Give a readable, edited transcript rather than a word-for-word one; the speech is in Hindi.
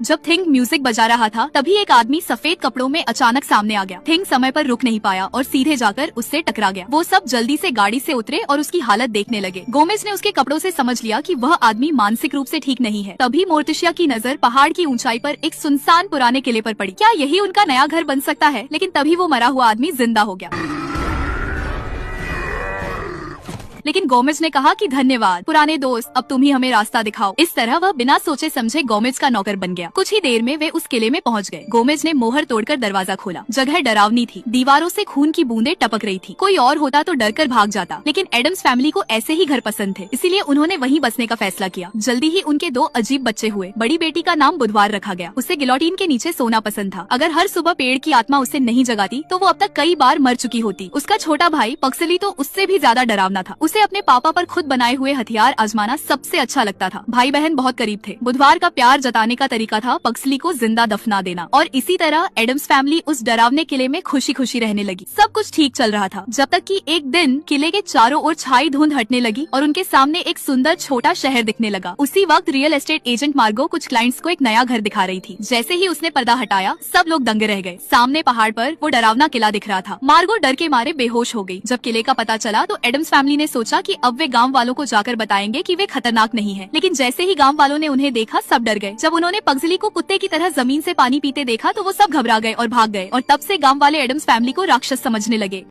जब थिंग म्यूजिक बजा रहा था तभी एक आदमी सफेद कपड़ों में अचानक सामने आ गया। थिंग समय पर रुक नहीं पाया और सीधे जाकर उससे टकरा गया। वो सब जल्दी से गाड़ी से उतरे और उसकी हालत देखने लगे। गोमेज ने उसके कपड़ों से समझ लिया कि वह आदमी मानसिक रूप से ठीक नहीं है। तभी मोर्टिशिया की नजर पहाड़ की ऊंचाई पर एक सुनसान पुराने किले पर पड़ी। क्या यही उनका नया घर बन सकता है? लेकिन तभी वो मरा हुआ आदमी जिंदा हो गया। लेकिन गोमेज ने कहा कि धन्यवाद पुराने दोस्त, अब तुम ही हमें रास्ता दिखाओ। इस तरह वह बिना सोचे समझे गोमेज का नौकर बन गया। कुछ ही देर में वे उस किले में पहुंच गए। गोमेज ने मोहर तोड़कर दरवाजा खोला। जगह डरावनी थी, दीवारों से खून की बूंदें टपक रही थी। कोई और होता तो डरकर भाग जाता, लेकिन एडम्स फैमिली को ऐसे ही घर पसंद थे, इसीलिए उन्होंने वहीं बसने का फैसला किया। जल्दी ही उनके दो अजीब बच्चे हुए। बड़ी बेटी का नाम बुधवार रखा गया। उसे गिलोटिन के नीचे सोना पसंद था। अगर हर सुबह पेड़ की आत्मा उसे नहीं जगाती तो वो अब तक कई बार मर चुकी होती। उसका छोटा भाई पक्सली तो उससे भी ज्यादा डरावना था। उसे अपने पापा पर खुद बनाए हुए हथियार आजमाना सबसे अच्छा लगता था। भाई बहन बहुत करीब थे। बुधवार का प्यार जताने का तरीका था पक्सली को जिंदा दफना देना। और इसी तरह एडम्स फैमिली उस डरावने किले में खुशी खुशी रहने लगी। सब कुछ ठीक चल रहा था जब तक कि एक दिन किले के चारों ओर छाई धुंध हटने लगी और उनके सामने एक सुंदर छोटा शहर दिखने लगा। उसी वक्त रियल एस्टेट एजेंट मार्गो कुछ क्लाइंट्स को एक नया घर दिखा रही थी। जैसे ही उसने पर्दा हटाया सब लोग दंगे रह गए। सामने पहाड़ पर वो डरावना किला दिख रहा था। मार्गो डर के मारे बेहोश हो गई। जब किले का पता चला तो एडम्स फैमिली ने सोचा कि अब वे गांव वालों को जाकर बताएंगे कि वे खतरनाक नहीं है। लेकिन जैसे ही गांव वालों ने उन्हें देखा सब डर गए। जब उन्होंने पगजली को कुत्ते की तरह जमीन से पानी पीते देखा तो वो सब घबरा गए और भाग गए। और तब से गांव वाले एडम्स फैमिली को राक्षस समझने लगे।